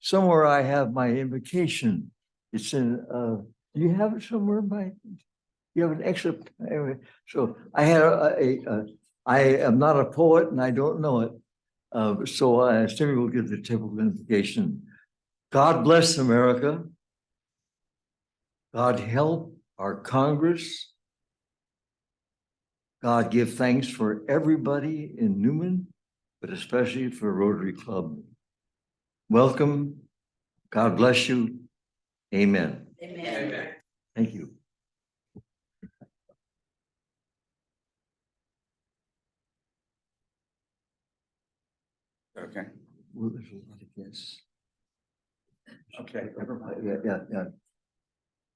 Somewhere I have my invocation. It's in, do you have it somewhere by, you have an extra, anyway, so I had I am not a poet and I don't know it. So I assume we'll give the typical invocation. God bless America. God help our Congress. God give thanks for everybody in Newman, but especially for Rotary Club. Welcome. God bless you. Amen. Amen. Amen. Thank you. Okay. Well, there's a lot of guests. Okay. Yeah.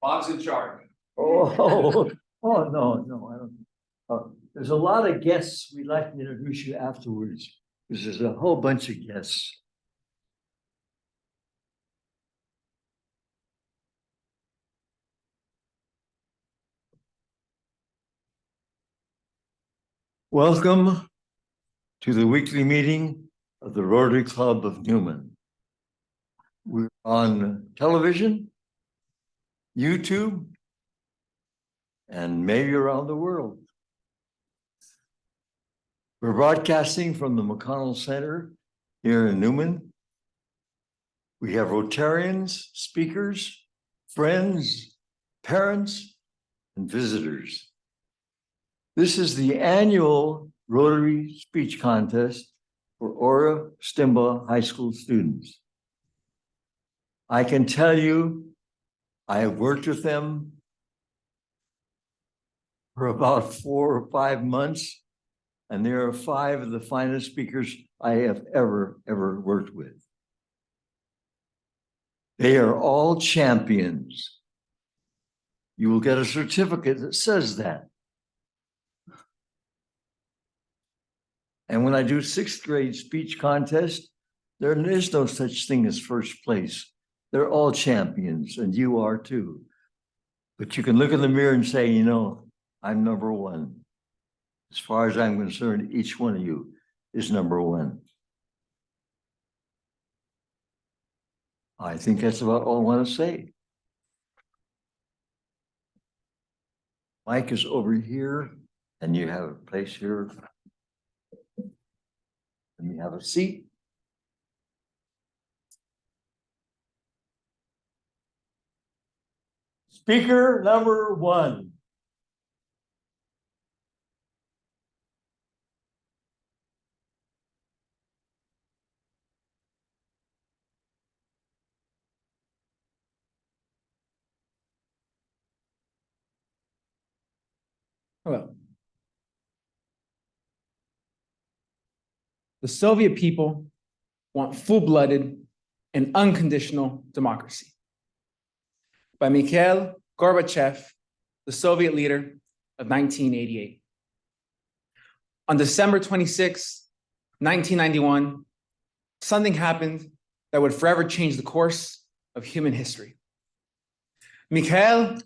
Bob's in charge. Oh, no, I don't. There's a lot of guests. We'd like to introduce you afterwards, because there's a whole bunch of guests. Welcome to the weekly meeting of the Rotary Club of Newman. We're on television, YouTube, and maybe around the world. We're broadcasting from the McConnell Center here in Newman. We have Rotarians, speakers, friends, parents, and visitors. This is the annual Rotary Speech Contest for Orestimba High School students. I can tell you, I have worked with them for about 4 or 5 months, and there are 5 of the finest speakers I have ever worked with. They are all champions. You will get a certificate that says that. And when I do 6th grade speech contest, there is no such thing as first place. They're all champions, and you are too. But you can look in the mirror and say, you know, I'm number 1. As far as I'm concerned, each one of you is number 1. I think that's about all I want to say. Mike is over here, and you have a place here. And you have a seat. Speaker number 1. Hello. The Soviet people want full-blooded and unconditional democracy. By Mikhail Gorbachev, the Soviet leader of 1988. On December 26, 1991, something happened that would forever change the course of human history. Mikhail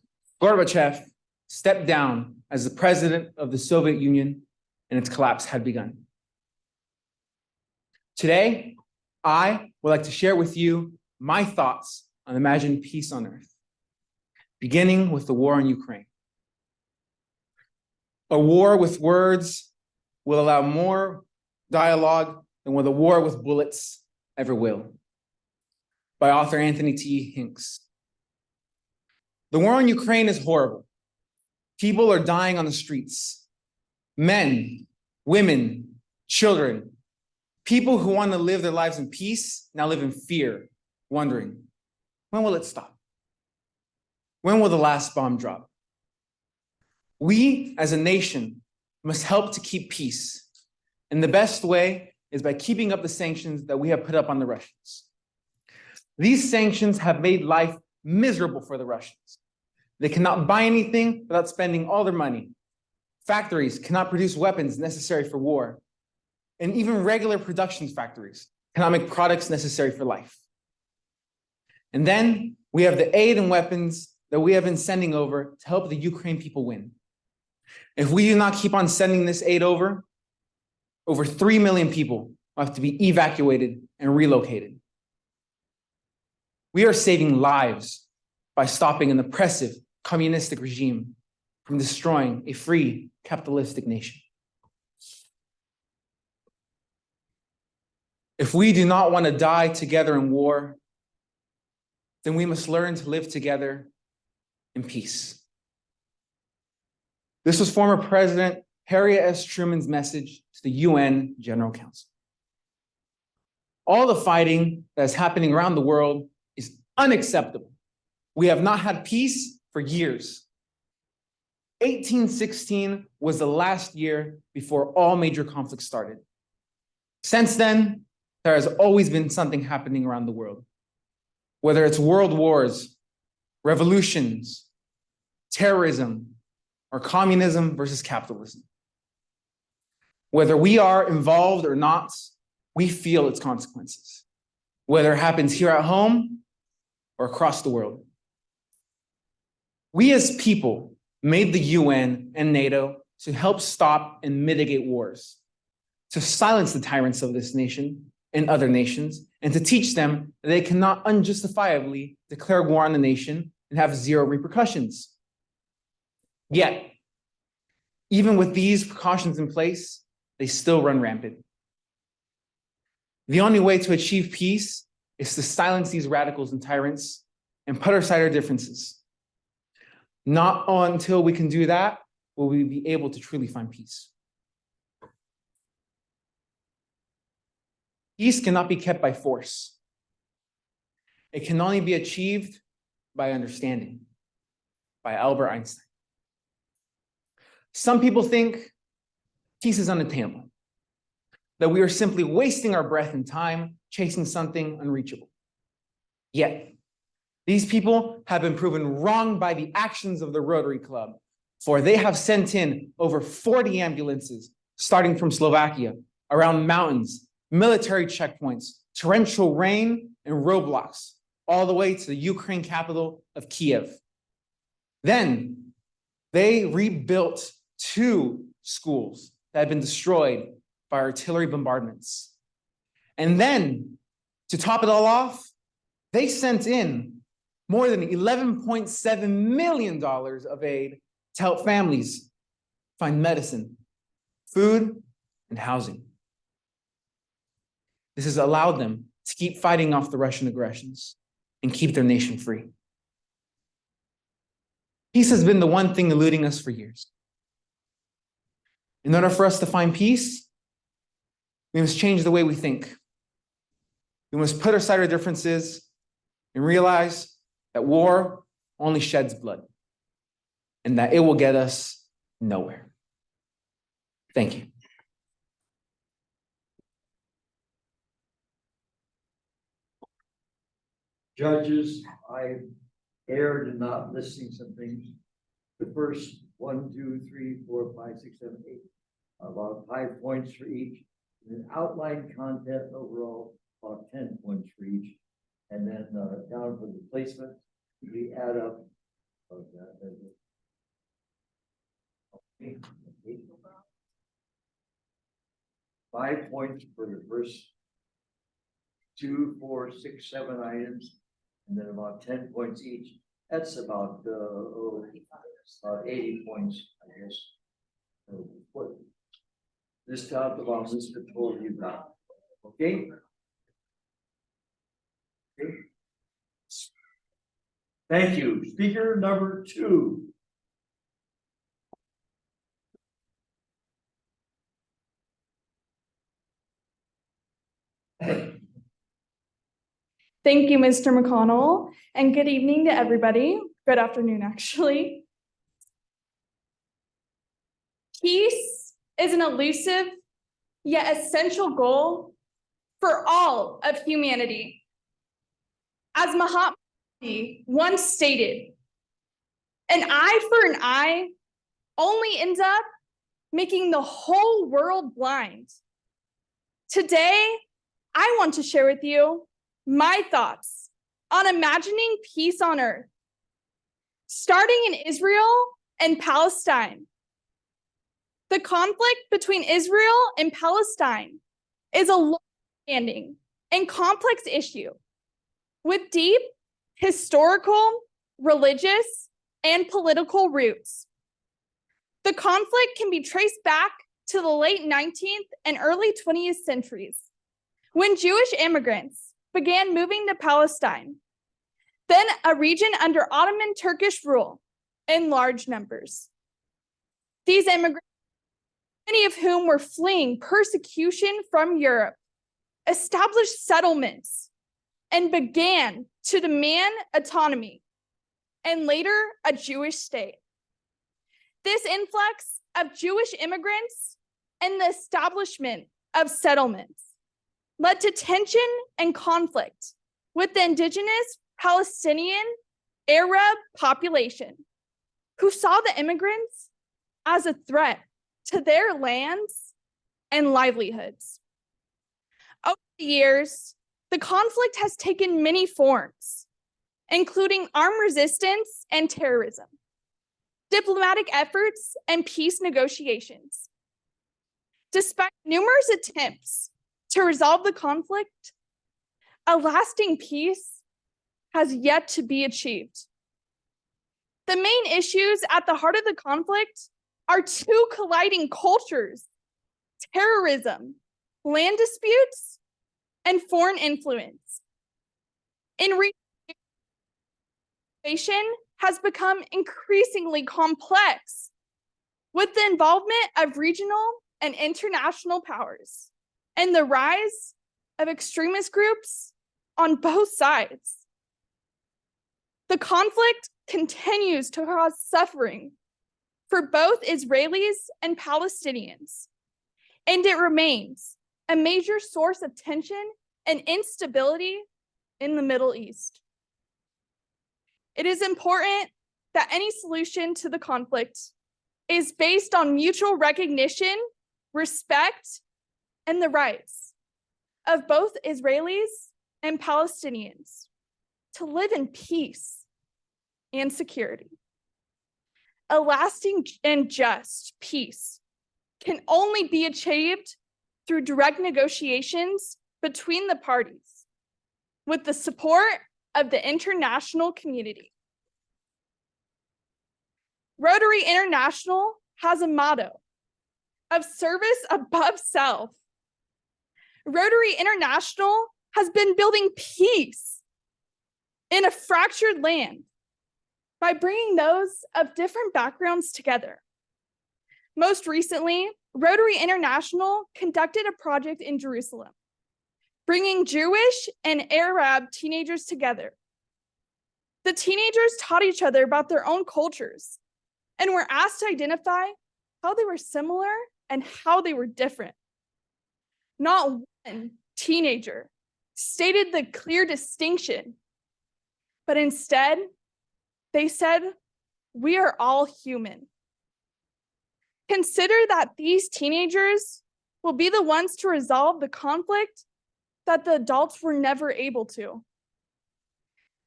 Gorbachev stepped down as the president of the Soviet Union, and its collapse had begun. Today, I would like to share with you my thoughts on imagined peace on earth, beginning with the war in Ukraine. A war with words will allow more dialogue than what a war with bullets ever will. By author Anthony T. Hinks. The war in Ukraine is horrible. People are dying on the streets. Men, women, children. People who want to live their lives in peace now live in fear, wondering, when will it stop? When will the last bomb drop? We, as a nation, must help to keep peace. And the best way is by keeping up the sanctions that we have put up on the Russians. These sanctions have made life miserable for the Russians. They cannot buy anything without spending all their money. Factories cannot produce weapons necessary for war. And even regular production factories cannot make products necessary for life. And then we have the aid and weapons that we have been sending over to help the Ukraine people win. If we do not keep on sending this aid over 3 million people will have to be evacuated and relocated. We are saving lives by stopping an oppressive communistic regime from destroying a free capitalistic nation. If we do not want to die together in war, then we must learn to live together in peace. This was former President Harry S. Truman's message to the UN General Council. All the fighting that is happening around the world is unacceptable. We have not had peace for years. 1816 was the last year before all major conflicts started. Since then, there has always been something happening around the world, whether it's world wars, revolutions, terrorism, or communism versus capitalism. Whether we are involved or not, we feel its consequences, whether it happens here at home or across the world. We as people made the UN and NATO to help stop and mitigate wars, to silence the tyrants of this nation and other nations, and to teach them that they cannot unjustifiably declare war on the nation and have zero repercussions. Yet, even with these precautions in place, they still run rampant. The only way to achieve peace is to silence these radicals and tyrants and put aside our differences. Not until we can do that will we be able to truly find peace. Peace cannot be kept by force. It can only be achieved by understanding, by Albert Einstein. Some people think peace is unattainable, that we are simply wasting our breath and time chasing something unreachable. Yet, these people have been proven wrong by the actions of the Rotary Club, for they have sent in over 40 ambulances, starting from Slovakia, around mountains, military checkpoints, torrential rain, and roadblocks, all the way to the Ukraine capital of Kiev. Then, they rebuilt 2 schools that had been destroyed by artillery bombardments. And then, to top it all off, they sent in more than $11.7 million of aid to help families find medicine, food, and housing. This has allowed them to keep fighting off the Russian aggressions and keep their nation free. Peace has been the one thing eluding us for years. In order for us to find peace, we must change the way we think. We must put aside our differences and realize that war only sheds blood and that it will get us nowhere. Thank you. Judges, I erred in not listing some things. The first 1, 2, 3, 4, 5, 6, 7, 8, about 5 points for each. And then outline content overall, about 10 points for each. And then down for the placement, we add up of that. Okay. 5 points for the first 2, 4, 6, 7 items, and then about 10 points each. That's about 80 points, I guess. So what this top about this total you got. Okay. Okay. Thank you. Speaker number 2. Thank you, Mr. McConnell, and good evening to everybody. Good afternoon, actually. Peace is an elusive yet essential goal for all of humanity. As Mahatma Gandhi once stated, an eye for an eye only ends up making the whole world blind. Today, I want to share with you my thoughts on imagining peace on earth, starting in Israel and Palestine. The conflict between Israel and Palestine is a understanding and complex issue with deep historical, religious, and political roots. The conflict can be traced back to the late 19th and early 20th centuries, when Jewish immigrants began moving to Palestine, then a region under Ottoman Turkish rule, in large numbers. These immigrants, many of whom were fleeing persecution from Europe, established settlements and began to demand autonomy and later a Jewish state. This influx of Jewish immigrants and the establishment of settlements led to tension and conflict with the indigenous Palestinian Arab population, who saw the immigrants as a threat to their lands and livelihoods. Over the years, the conflict has taken many forms, including armed resistance and terrorism, diplomatic efforts, and peace negotiations. Despite numerous attempts to resolve the conflict, a lasting peace has yet to be achieved. The main issues at the heart of the conflict are two colliding cultures: terrorism, land disputes, and foreign influence. In recent years, the situation has become increasingly complex with the involvement of regional and international powers and the rise of extremist groups on both sides. The conflict continues to cause suffering for both Israelis and Palestinians, and it remains a major source of tension and instability in the Middle East. It is important that any solution to the conflict is based on mutual recognition, respect, and the rights of both Israelis and Palestinians to live in peace and security. A lasting and just peace can only be achieved through direct negotiations between the parties, with the support of the international community. Rotary International has a motto of service above self. Rotary International has been building peace in a fractured land by bringing those of different backgrounds together. Most recently, Rotary International conducted a project in Jerusalem, bringing Jewish and Arab teenagers together. The teenagers taught each other about their own cultures and were asked to identify how they were similar and how they were different. Not one teenager stated the clear distinction, but instead, they said, "We are all human." Consider that these teenagers will be the ones to resolve the conflict that the adults were never able to.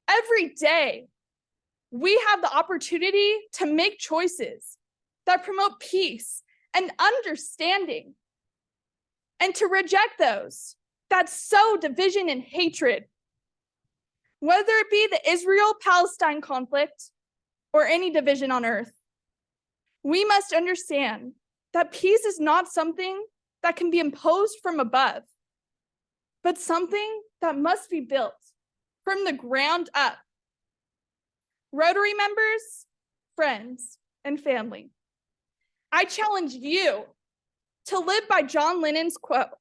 Every day, we have the opportunity to make choices that promote peace and understanding, and to reject those that sow division and hatred. Whether it be the Israel-Palestine conflict or any division on earth, we must understand that peace is not something that can be imposed from above, but something that must be built from the ground up. Rotary members, friends, and family, I challenge you to live by John Lennon's quote.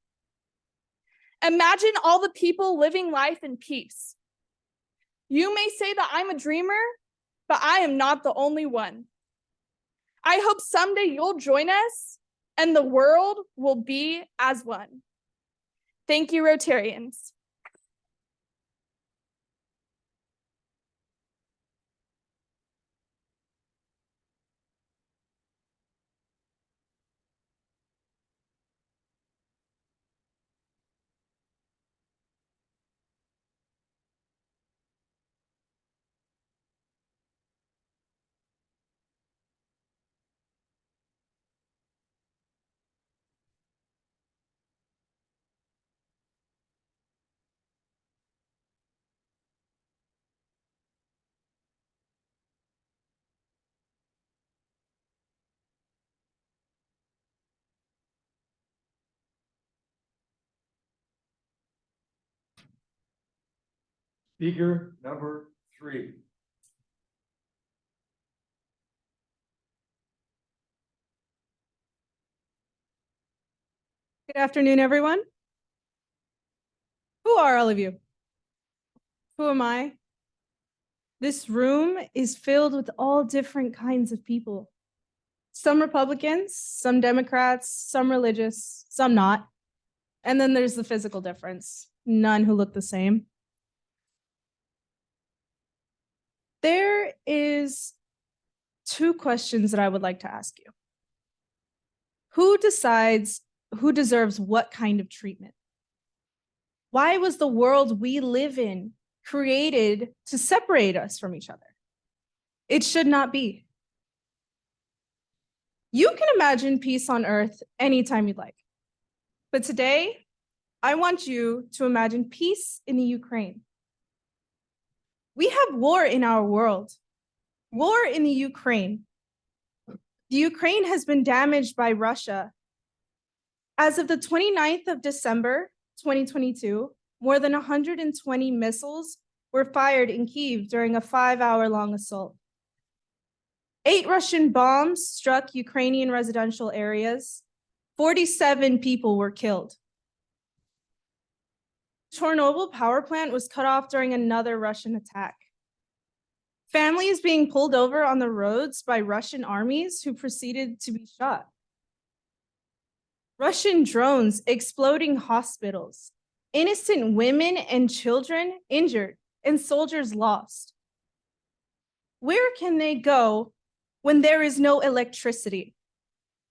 Imagine all the people living life in peace. You may say that I'm a dreamer, but I am not the only one. I hope someday you'll join us and the world will be as one. Thank you, Rotarians. Speaker number 3. Good afternoon, everyone. Who are all of you? Who am I? This room is filled with all different kinds of people. Some Republicans, some Democrats, some religious, some not. And then there's the physical difference. None who look the same. There is 2 questions that I would like to ask you. Who decides who deserves what kind of treatment? Why was the world we live in created to separate us from each other? It should not be. You can imagine peace on earth anytime you'd like. But today, I want you to imagine peace in the Ukraine. We have war in our world, war in the Ukraine. The Ukraine has been damaged by Russia. As of the 29th of December, 2022, more than 120 missiles were fired in Kyiv during a 5-hour-long assault. 8 Russian bombs struck Ukrainian residential areas. 47 people were killed. Chernobyl power plant was cut off during another Russian attack. Families being pulled over on the roads by Russian armies who proceeded to be shot. Russian drones exploding hospitals, innocent women and children injured, and soldiers lost. Where can they go when there is no electricity,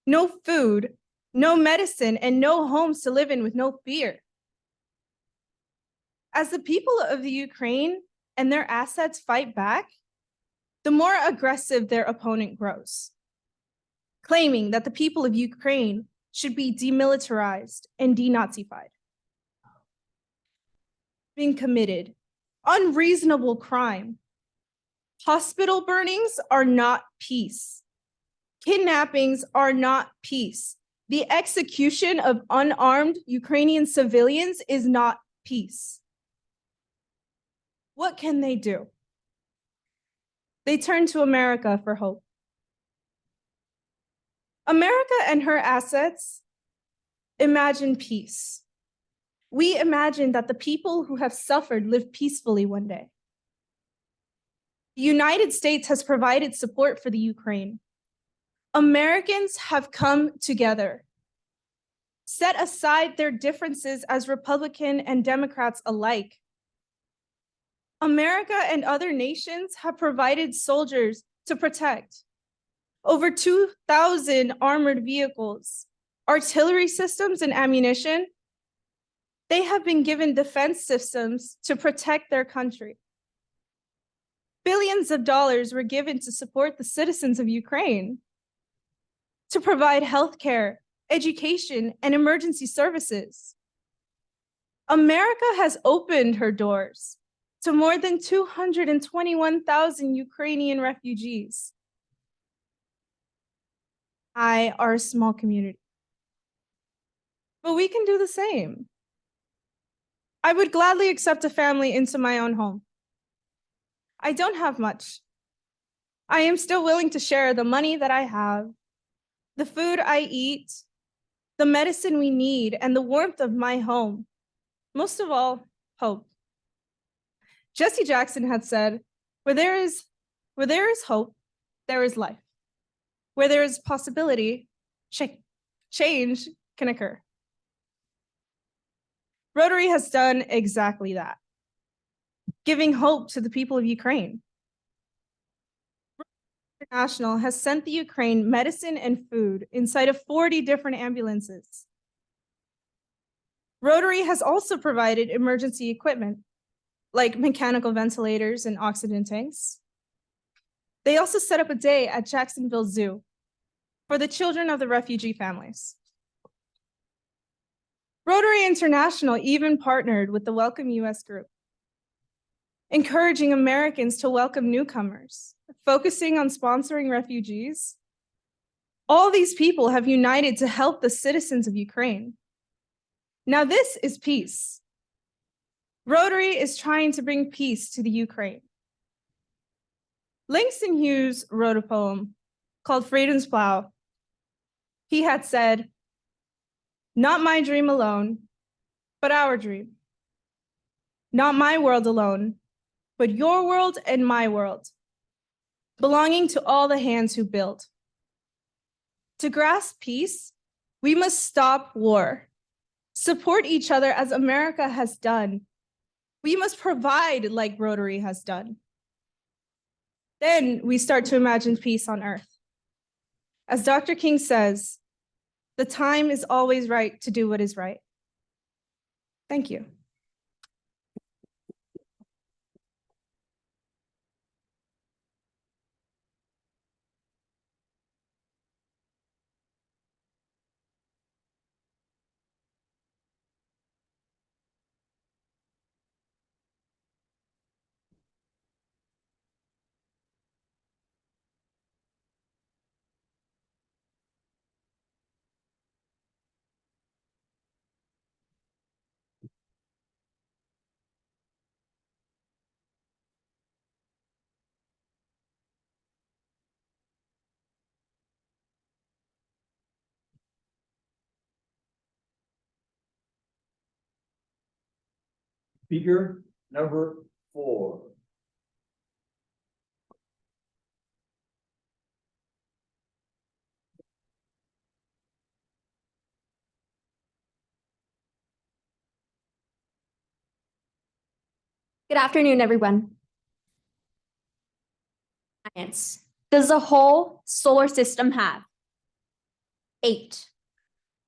no food, no medicine, and no homes to live in with no fear? As the people of the Ukraine and their assets fight back, the more aggressive their opponent grows, claiming that the people of Ukraine should be demilitarized and denazified. Being committed, unreasonable crime. Hospital burnings are not peace. Kidnappings are not peace. The execution of unarmed Ukrainian civilians is not peace. What can they do? They turn to America for hope. America and her assets imagine peace. We imagine that the people who have suffered live peacefully one day. The United States has provided support for the Ukraine. Americans have come together, set aside their differences as Republican and Democrats alike. America and other nations have provided soldiers to protect. Over 2,000 armored vehicles, artillery systems, and ammunition. They have been given defense systems to protect their country. Billions of dollars were given to support the citizens of Ukraine, to provide healthcare, education, and emergency services. America has opened her doors to more than 221,000 Ukrainian refugees. I are a small community, but we can do the same. I would gladly accept a family into my own home. I don't have much. I am still willing to share the money that I have, the food I eat, the medicine we need, and the warmth of my home. Most of all, hope. Jesse Jackson had said, where there is hope, there is life. Where there is possibility, change can occur. Rotary has done exactly that, giving hope to the people of Ukraine. Rotary International has sent the Ukraine medicine and food inside of 40 different ambulances. Rotary has also provided emergency equipment, like mechanical ventilators and oxygen tanks. They also set up a day at Jacksonville Zoo for the children of the refugee families. Rotary International even partnered with the Welcome US group, encouraging Americans to welcome newcomers, focusing on sponsoring refugees. All these people have united to help the citizens of Ukraine. Now this is peace. Rotary is trying to bring peace to the Ukraine. Langston Hughes wrote a poem called Freedom's Plow. He had said, "Not my dream alone, but our dream. Not my world alone, but your world and my world, belonging to all the hands who build. To grasp peace, we must stop war, support each other as America has done. We must provide like Rotary has done. Then we start to imagine peace on earth. As Dr. King says, the time is always right to do what is right." Thank you. Speaker number 4. Good afternoon, everyone. Science. Does the whole solar system have? 8.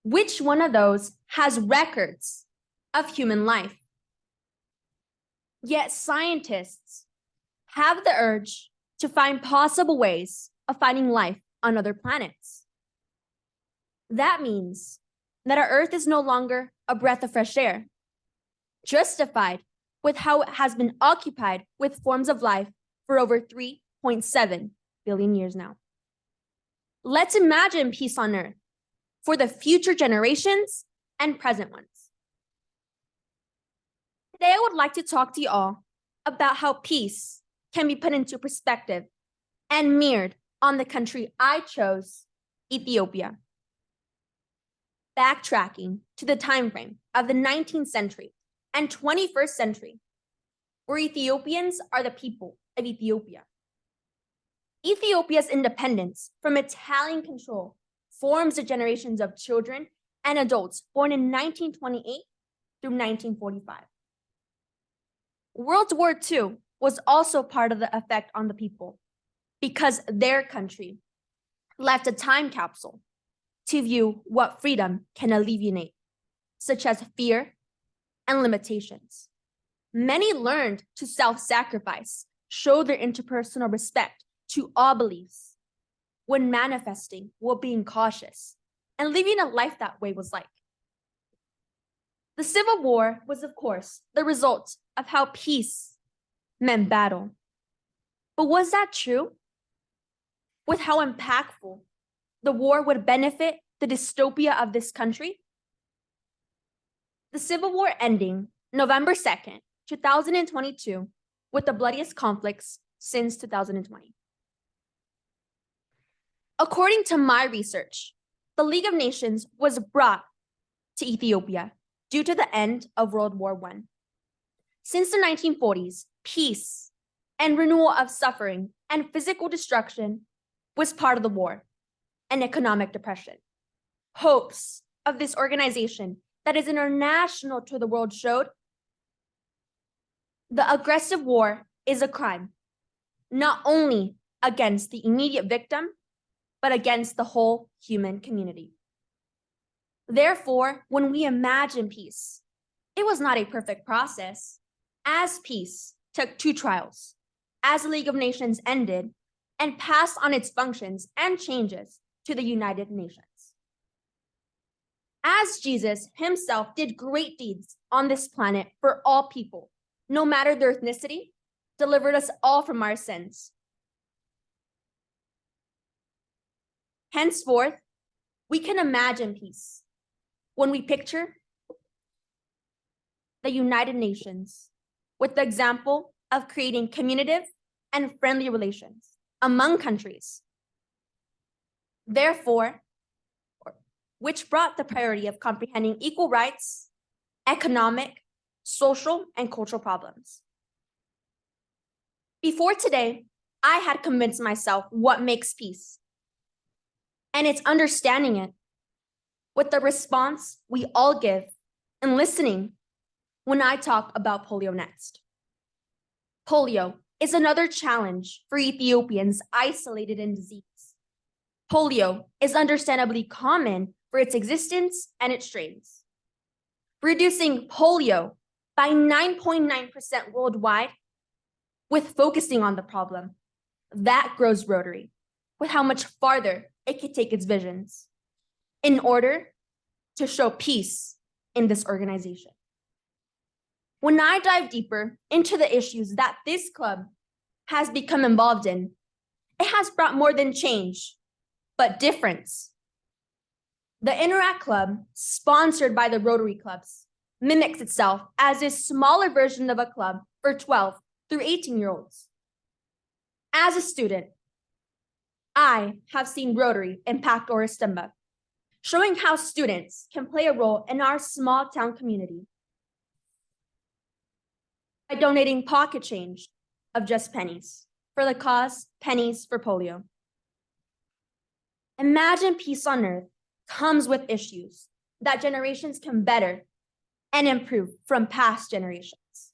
Which one of those has records of human life? Yet scientists have the urge to find possible ways of finding life on other planets. That means that our Earth is no longer a breath of fresh air, justified with how it has been occupied with forms of life for over 3.7 billion years now. Let's imagine peace on Earth for the future generations and present ones. Today, I would like to talk to you all about how peace can be put into perspective and mirrored on the country I chose, Ethiopia. Backtracking to the time frame of the 19th century and 21st century, where Ethiopians are the people of Ethiopia. Ethiopia's independence from Italian control forms the generations of children and adults born in 1928 through 1945. World War II was also part of the effect on the people because their country left a time capsule to view what freedom can alleviate, such as fear and limitations. Many learned to self-sacrifice, show their interpersonal respect to all beliefs when manifesting what being cautious and living a life that way was like. The Civil War was, of course, the result of how peace meant battle. But was that true? With how impactful the war would benefit the dystopia of this country? The Civil War ending November 2nd, 2022, with the bloodiest conflicts since 2020. According to my research, the League of Nations was brought to Ethiopia due to the end of World War I. Since the 1940s, peace and renewal of suffering and physical destruction was part of the war and economic depression. Hopes of this organization that is international to the world showed the aggressive war is a crime, not only against the immediate victim, but against the whole human community. Therefore, when we imagine peace, it was not a perfect process, as peace took 2 trials, as the League of Nations ended and passed on its functions and changes to the United Nations. As Jesus himself did great deeds on this planet for all people, no matter their ethnicity, delivered us all from our sins. Henceforth, we can imagine peace when we picture the United Nations with the example of creating communicative and friendly relations among countries. Therefore, which brought the priority of comprehending equal rights, economic, social, and cultural problems. Before today, I had convinced myself what makes peace, and it's understanding it with the response we all give and listening when I talk about polio next. Polio is another challenge for Ethiopians isolated in disease. Polio is understandably common for its existence and its strains. Reducing polio by 9.9% worldwide with focusing on the problem, that grows Rotary with how much farther it can take its visions in order to show peace in this organization. When I dive deeper into the issues that this club has become involved in, it has brought more than change, but difference. The Interact Club, sponsored by the Rotary Clubs, mimics itself as a smaller version of a club for 12 through 18-year-olds. As a student, I have seen Rotary impact Orestimba, showing how students can play a role in our small town community by donating pocket change of just pennies for the cause Pennies for Polio. Imagine peace on earth comes with issues that generations can better and improve from past generations.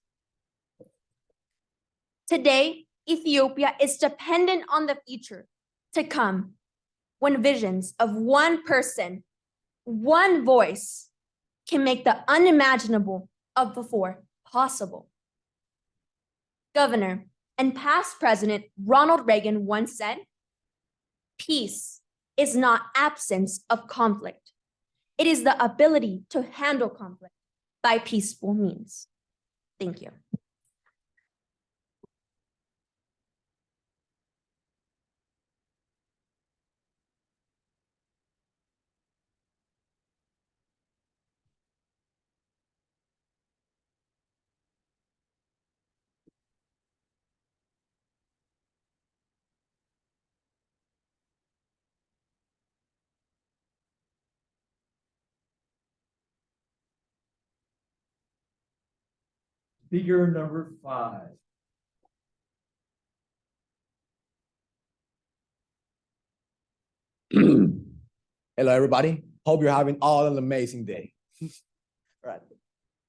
Today, Ethiopia is dependent on the future to come when visions of one person, one voice can make the unimaginable of before possible. Governor and past President Ronald Reagan once said, "Peace is not absence of conflict. It is the ability to handle conflict by peaceful means." Thank you. Speaker number 5. Hello, everybody. Hope you're having all an amazing day. Right.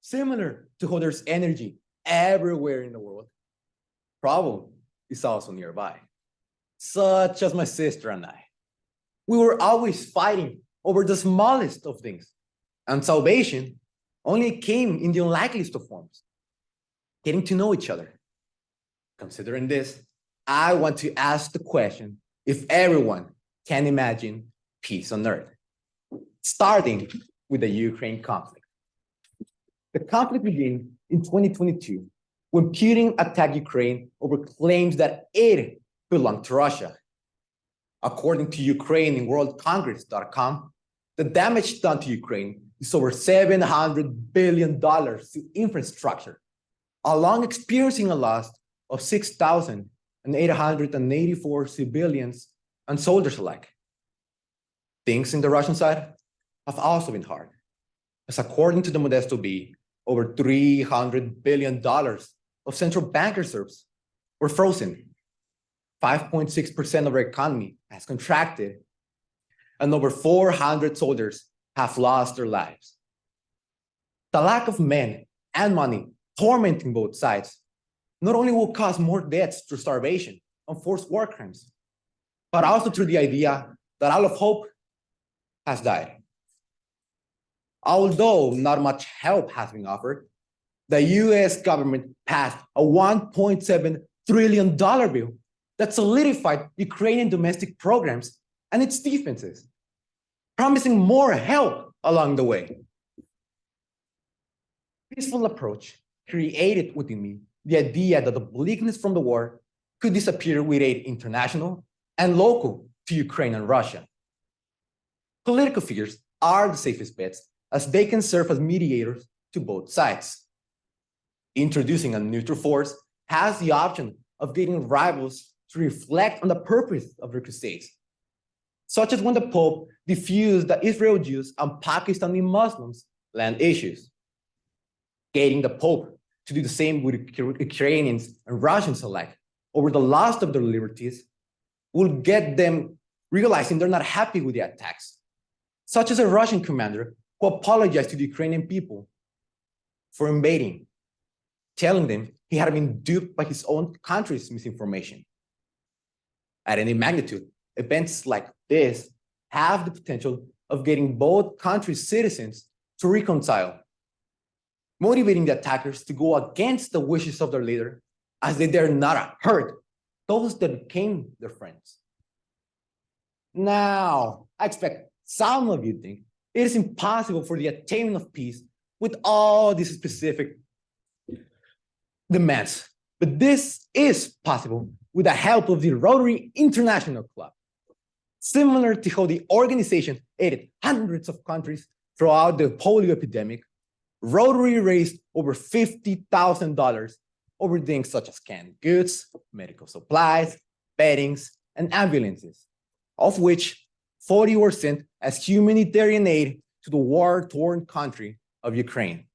Similar to how there's energy everywhere in the world, problem is also nearby, such as my sister and I. We were always fighting over the smallest of things, and salvation only came in the unlikeliest of forms, getting to know each other. Considering this, I want to ask the question if everyone can imagine peace on earth, starting with the Ukraine conflict. The conflict began in 2022 when Putin attacked Ukraine over claims that it belonged to Russia. According to Ukraine in worldcongress.com, the damage done to Ukraine is over $700 billion to infrastructure, along experiencing a loss of 6,884 civilians and soldiers alike. Things in the Russian side have also been hard, as according to the Modesto B, over $300 billion of central bank reserves were frozen. 5.6% of our economy has contracted, and over 400 soldiers have lost their lives. The lack of men and money tormenting both sides not only will cause more deaths through starvation and forced war crimes, but also through the idea that all of hope has died. Although not much help has been offered, the US government passed a $1.7 trillion bill that solidified Ukrainian domestic programs and its defenses, promising more help along the way. Peaceful approach created within me the idea that the bleakness from the war could disappear with aid international and local to Ukraine and Russia. Political figures are the safest bets as they can serve as mediators to both sides. Introducing a neutral force has the option of getting rivals to reflect on the purpose of their crusades, such as when the Pope diffused the Israel Jews and Pakistani Muslims land issues. Getting the Pope to do the same with Ukrainians and Russians alike over the loss of their liberties will get them realizing they're not happy with the attacks, such as a Russian commander who apologized to the Ukrainian people for invading, telling them he had been duped by his own country's misinformation. At any magnitude, events like this have the potential of getting both countries' citizens to reconcile, motivating the attackers to go against the wishes of their leader as they dare not hurt those that became their friends. Now, I expect some of you think it is impossible for the attainment of peace with all these specific demands, but this is possible with the help of the Rotary International Club. Similar to how the organization aided hundreds of countries throughout the polio epidemic, Rotary raised over $50,000 over things such as canned goods, medical supplies, beddings, and ambulances, of which 40 were sent as humanitarian aid to the war-torn country of Ukraine.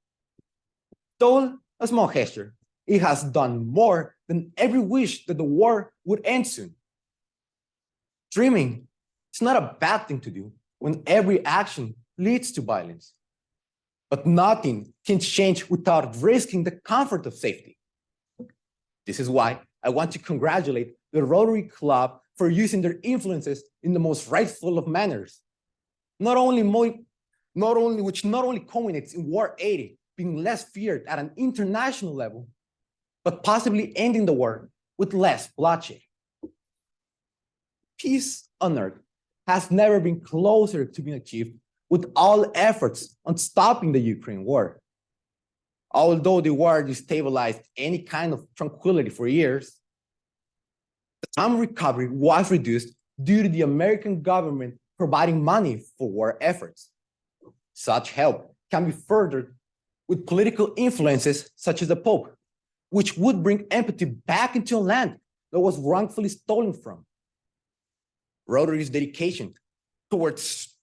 Though a small gesture, it has done more than every wish that the war would end soon. Dreaming is not a bad thing to do when every action leads to violence. But nothing can change without risking the comfort of safety. This is why I want to congratulate the Rotary Club for using their influences in the most rightful of manners, which not only culminates in war aid being less feared at an international level, but possibly ending the war with less bloodshed. Peace on earth has never been closer to being achieved with all efforts on stopping the Ukraine war. Although the war destabilized any kind of tranquility for years, the time of recovery was reduced due to the American government providing money for war efforts. Such help can be furthered with political influences such as the Pope, which would bring empathy back into a land that was wrongfully stolen from. Rotary's dedication towards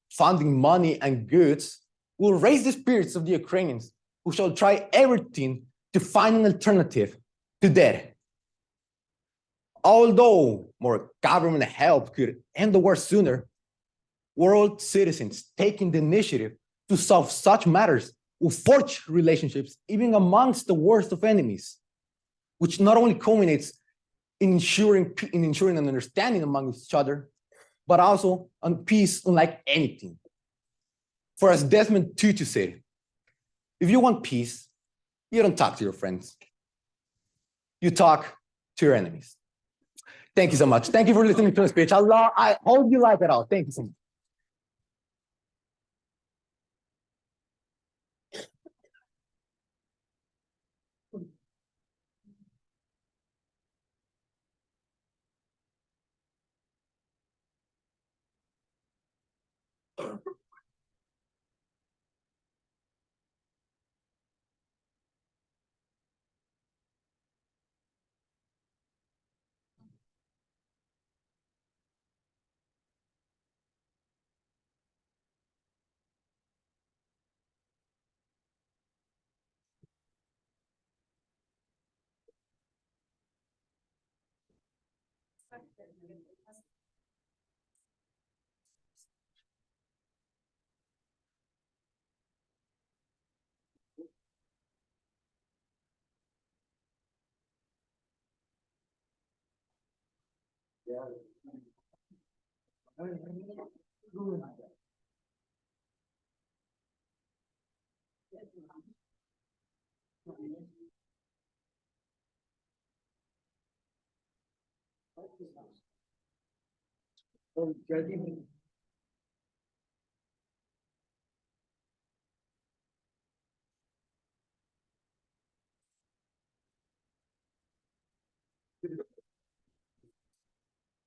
funding money and goods will raise the spirits of the Ukrainians, who shall try everything to find an alternative to death. Although more government help could end the war sooner, world citizens taking the initiative to solve such matters will forge relationships even amongst the worst of enemies, which not only culminates in ensuring an understanding among each other, but also on peace unlike anything. For as Desmond Tutu said, if you want peace, you don't talk to your friends. You talk to your enemies. Thank you so much. Thank you for listening to the speech. I hope you like it all. Thank you so much.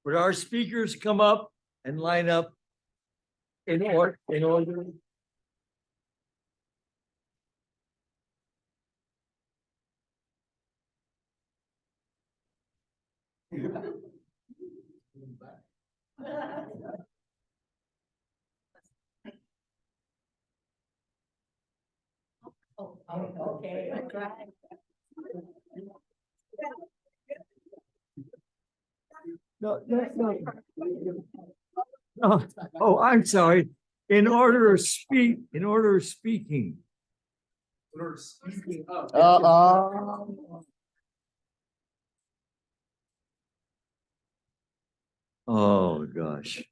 Would our speakers come up and line up in order? No, no. Oh, I'm sorry. In order of speaking. Oh, gosh.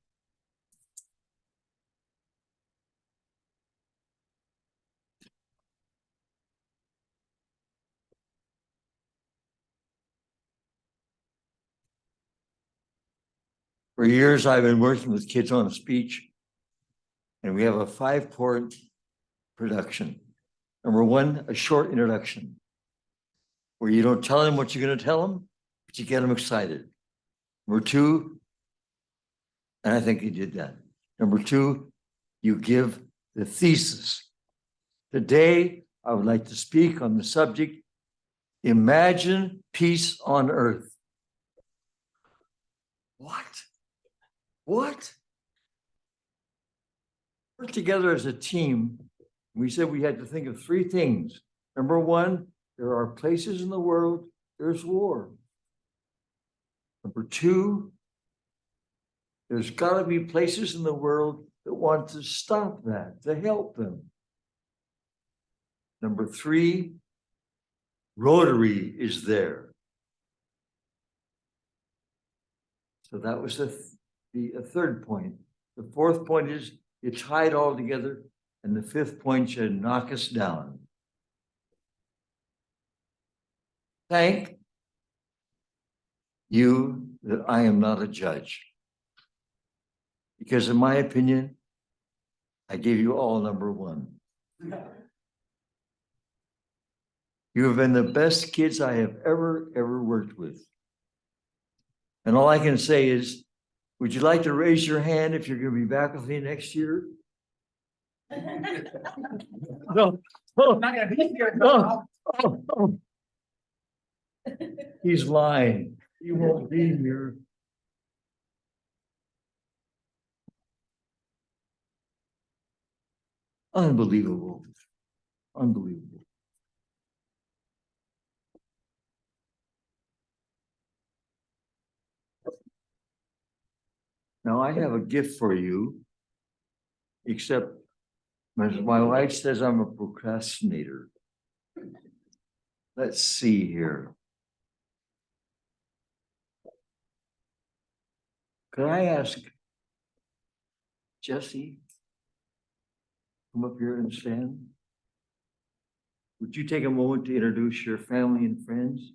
For years, I've been working with kids on speech. And we have a 5-part production. Number one, a short introduction, where you don't tell them what you're going to tell them, but you get them excited. Number two, and I think you did that. Number two, you give the thesis. Today, I would like to speak on the subject, Imagine Peace on Earth. What? What? We're together as a team. We said we had to think of 3 things. Number one, there are places in the world, there's war. Number two, there's got to be places in the world that want to stop that, to help them. Number 3, Rotary is there. So that was the third point. The fourth point is you tie it all together. And the fifth point should knock us down. Thank you that I am not a judge. Because in my opinion, I gave you all number 1. You have been the best kids I have ever worked with. And all I can say is, would you like to raise your hand if you're going to be back with me next year? No. I'm not gonna be here. No. Oh. He's lying. He won't be here. Unbelievable. Unbelievable. Now I have a gift for you, except my wife says I'm a procrastinator. Let's see here. Could I ask Jesse, come up here and stand? Would you take a moment to introduce your family and friends?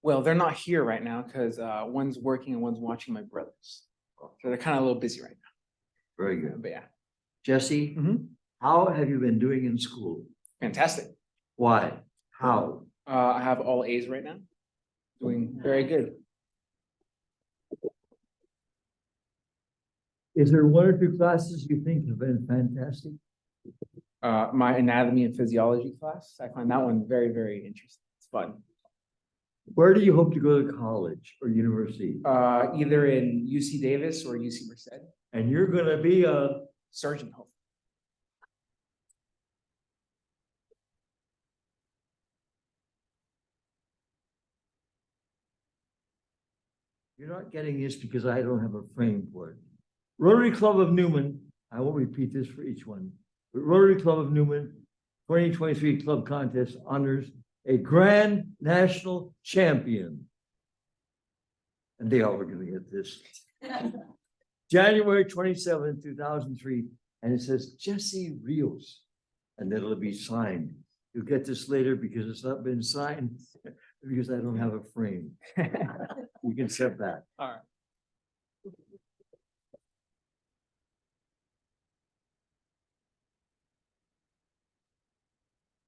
Well, they're not here right now because one's working and one's watching my brothers. So they're kind of a little busy right now. Very good. But yeah, Jesse, Mhm. how have you been doing in school? fantastic. Why? How? I have all A's right now. Doing very good. Is there 1 or 2 classes you think have been fantastic? My anatomy and physiology class, I find that one very, very interesting. It's fun. Where do you hope to go to college or university? Either in UC Davis or UC Merced. And you're gonna be a Surgeon, hopefully. You're not getting this because I don't have a frame for it. Rotary Club of Newman, I won't repeat this for each one, but Rotary Club of Newman 2023 Club Contest honors a Grand National Champion. And they all are gonna get this. January 27, 2003, and it says Jesse Rios, and it'll be signed. You'll get this later because it's not been signed, because I don't have a frame. You can set that. All right.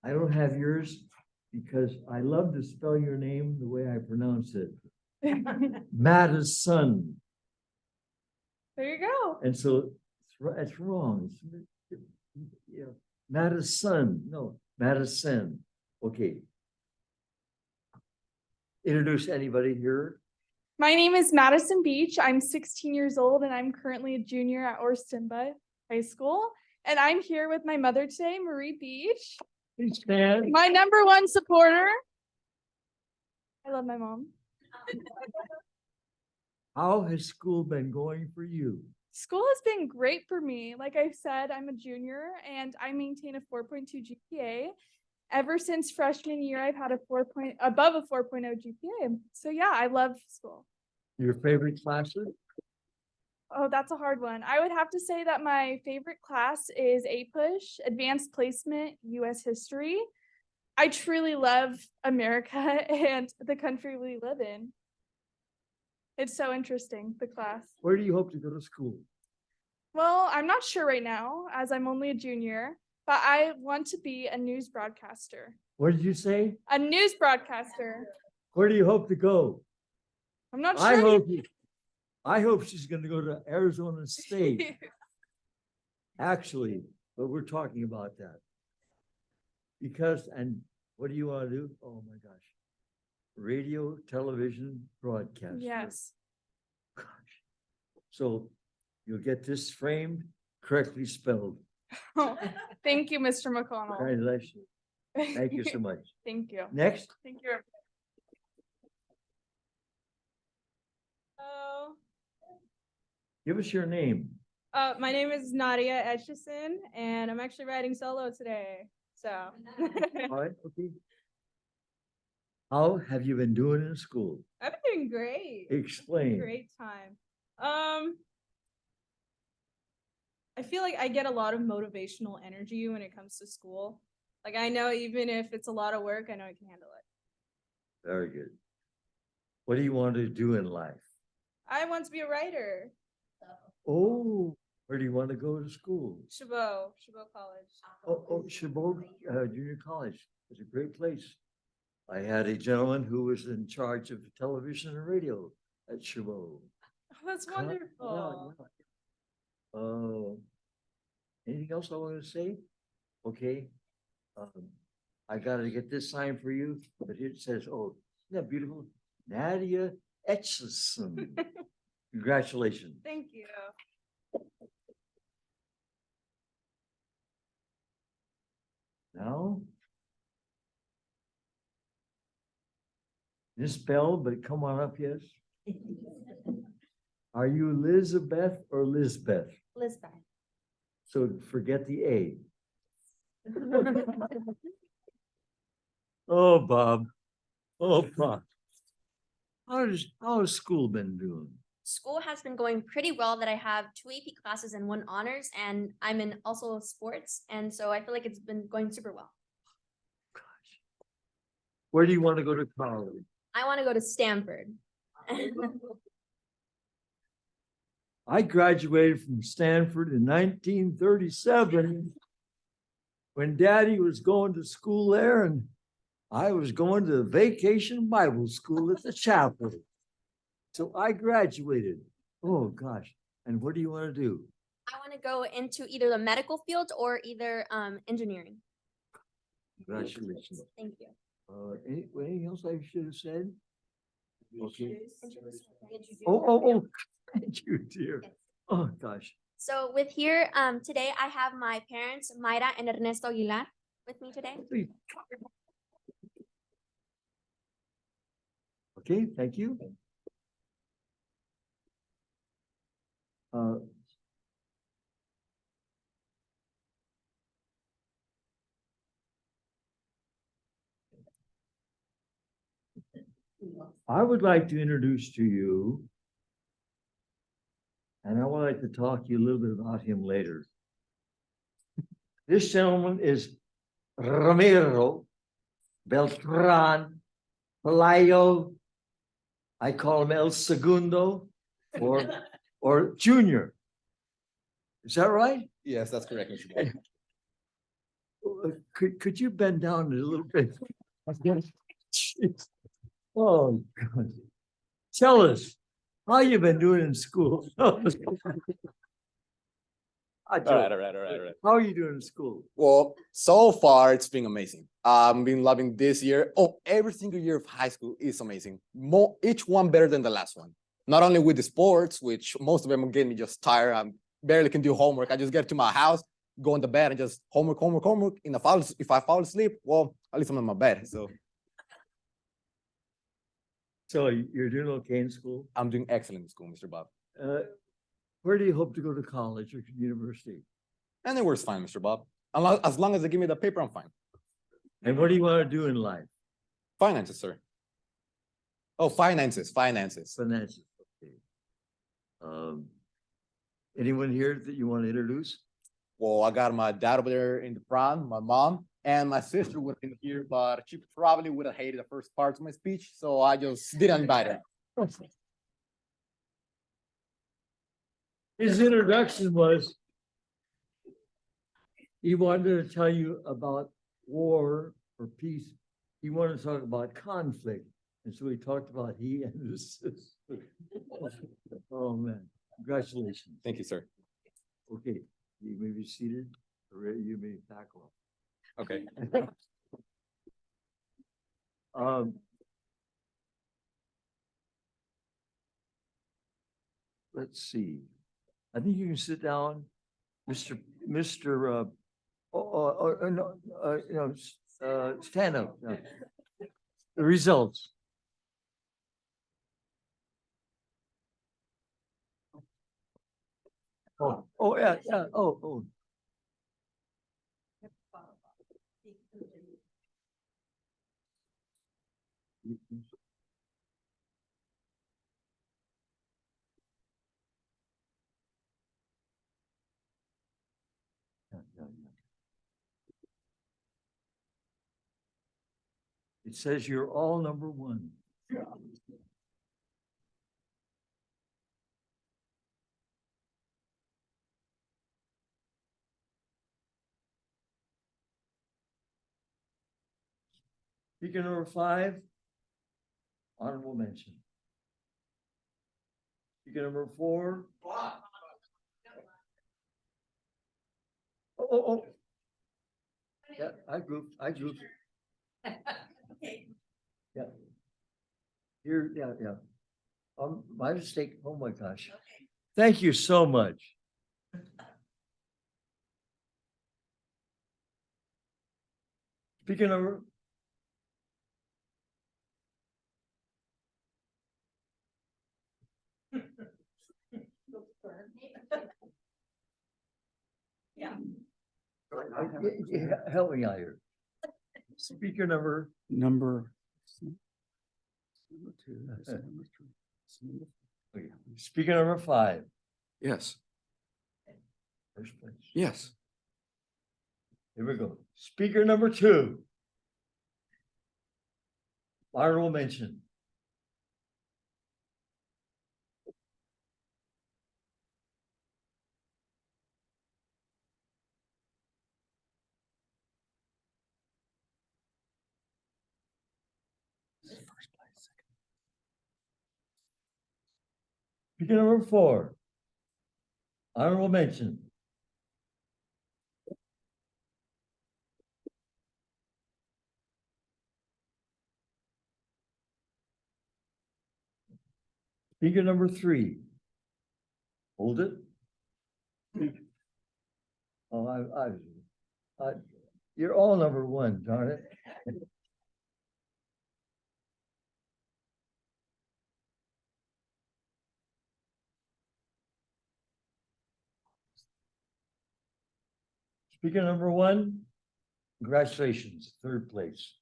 I don't have yours because I love to spell your name the way I pronounce it. Madison. There you go. And so it's wrong. Yeah, Madison. No, Madison. Okay. introduce anybody here? My name is Madison Beach. I'm 16 years old and I'm currently a junior at Orestimba High School. And I'm here with my mother today, Marie Beach, Please stand. my #1 supporter. I love my mom. How has school been going for you? School has been great for me. Like I said, I'm a junior and I maintain a 4.2 GPA. Ever since freshman year, I've had above a 4.0 GPA. So yeah, I love school. Your favorite classes? Oh, that's a hard one. I would have to say that my favorite class is APUSH, Advanced Placement, US History. I truly love America and the country we live in. It's so interesting, the class. Where do you hope to go to school? Well, I'm not sure right now, as I'm only a junior, but I want to be a news broadcaster. What did you say? A news broadcaster. Where do you hope to go? I'm not I sure. hope she's gonna go to Arizona State, actually, but we're talking about that. Because, and what do you want to do? Oh my gosh. Radio, television, broadcast. Yes. Gosh. So you'll get this framed, correctly spelled. Oh, thank you, Mr. McConnell. Congratulations. Thank you so much. Thank you. Next, Thank you. Hello. give us your name. My name is Nadia Etchison, and I'm actually riding solo today. So All right, okay. How have you been doing in school? I've been doing great. Explain. Great time. I feel like I get a lot of motivational energy when it comes to school. Like I know even if it's a lot of work, I know I can handle it. Very good. What do you want to do in life? I want to be a writer. Oh, where do you want to go to school? Chabot College. Oh, Chabot Junior College. It's a great place. I had a gentleman who was in charge of television and radio at Chabot. Oh, that's Yeah, wonderful. yeah. Anything else I want to say? Okay. I gotta get this sign for you, but it says, oh, isn't that beautiful? Nadia Etchison. Congratulations. Thank you. Now. Misspelled, but come on up, yes. Are you Elizabeth or Lisbeth? Lisbeth. So forget the A. Oh, Bob. Oh, Bob. How has school been doing? School has been going pretty well that I have 2 AP classes and 1 honors, and I'm in also sports. And so I feel like it's been going super well. Where do you want to go to college? I want to go to Stanford. I graduated from Stanford in 1937 when Daddy was going to school there and I was going to vacation Bible school at the chapel. So I graduated. Oh, gosh. And what do you want to do? I want to go into either the medical field or either engineering. Congratulations. Thank you. Anything else I should have said? Okay. Introduce- Oh, thank you, dear. Yes. Oh, gosh. So with here, today I have my parents, Mayra and Ernesto Aguilar, with me today. Please. Okay, thank you. I would like to introduce to you, and I would like to talk to you a little bit about him later. This gentleman is Ramiro Beltran Pelayo. I call him El Segundo or Junior. Is that right? Yes, that's correct, Mr. Ball. Could you bend down a little bit? Oh, God. Tell us, how you been doing in school? I All right, joke. all right. How are you doing in school? Well, so far it's been amazing. I've been loving this year. Oh, every single year of high school is amazing. Each one better than the last one. Not only with the sports, which most of them are getting me just tired. I barely can do homework. I just get to my house, go into bed, and just homework. And if I fall asleep, well, at least I'm in my bed. So So you're doing okay in school? I'm doing excellent in school, Mr. Bob. Uh, Where do you hope to go to college or university? Anywhere's fine, Mr. Bob. As long as they give me the paper, I'm fine. And what do you want to do in life? Finances, sir. Oh, finances. Finances. Okay. Anyone here that you want to introduce? Well, I got my dad over there in the front, my mom, and my sister would have been here, but she probably would have hated the first parts of my speech, so I just didn't invite her. His introduction was he wanted to tell you about war or peace. He wanted to talk about conflict. And so he talked about he and his sister. Oh, man. Congratulations. Thank you, sir. Okay, you may be seated, or you may back off. Okay. Let's see. I think you can sit down, Mr. Stand up. No. The results. Yeah, oh. Yeah. It says you're all number one. Speaker number 5, honorable mention. Speaker number 4. Oh. Yeah, I grouped. Yeah. Here, yeah. My mistake. Oh my gosh. Thank you so much. Speaker number. Yeah, help me out here. Speaker number. Okay. Speaker number 5. Yes, First place. yes. Here we go. Speaker number 2. Honorable mention. Speaker number 4. Honorable mention. Speaker number 3. Hold it. Oh, you're all number 1, darn it. Speaker number 1, congratulations, 3rd place.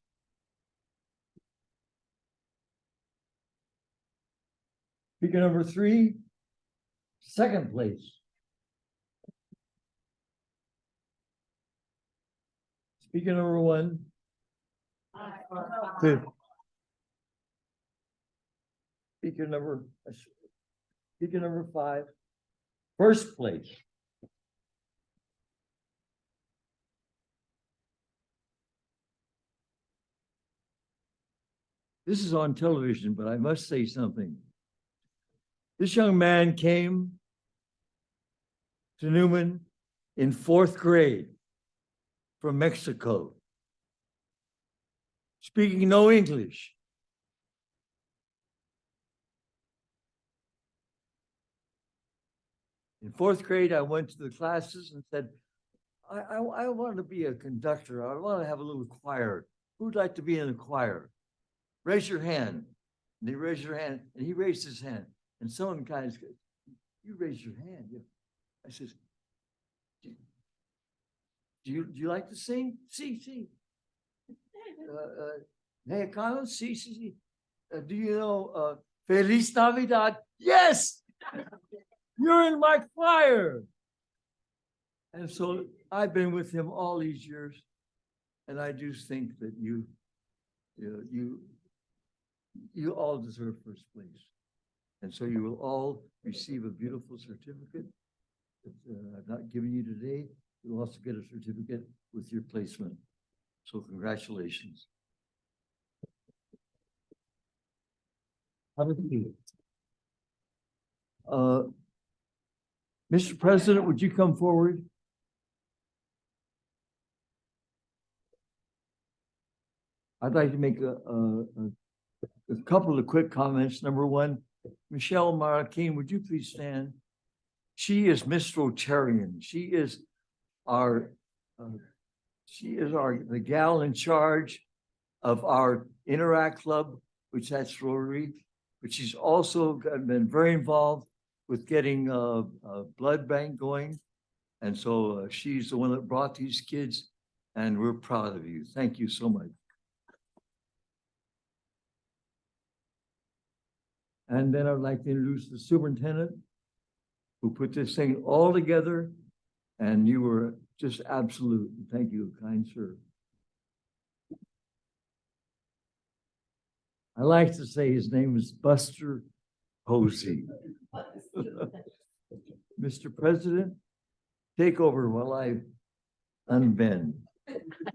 Speaker number 3, 2nd place. Speaker number 1, 5th. Speaker number 5, 1st place. This is on television, but I must say something. This young man came to Newman in fourth grade from Mexico, speaking no English. In fourth grade, I went to the classes and said, I want to be a conductor. I want to have a little choir. Who'd like to be in the choir? Raise your hand. And they raised your hand, and he raised his hand. And someone kind of said, you raised your hand. Yeah. I said, do you like to sing? See. Mexicano, see. Do you know Feliz Navidad? Yes! You're in my choir. And so I've been with him all these years, and I do think that you all deserve first place. And so you will all receive a beautiful certificate that I've not given you today. You'll also get a certificate with your placement. So congratulations. Have a seat. Mr. President, would you come forward? I'd like to make a couple of quick comments. Number one, Michelle Marakin, would you please stand? She is Miss Rotarian. She is the gal in charge of our Interact Club, which that's Rotary, but she's also been very involved with getting a blood bank going. And so she's the one that brought these kids, and we're proud of you. Thank you so much. And then I'd like to introduce the superintendent who put this thing all together, and you were just absolute. Thank you, kind sir. I like to say his name is Buster Posey. Mr. President, take over while I unbend.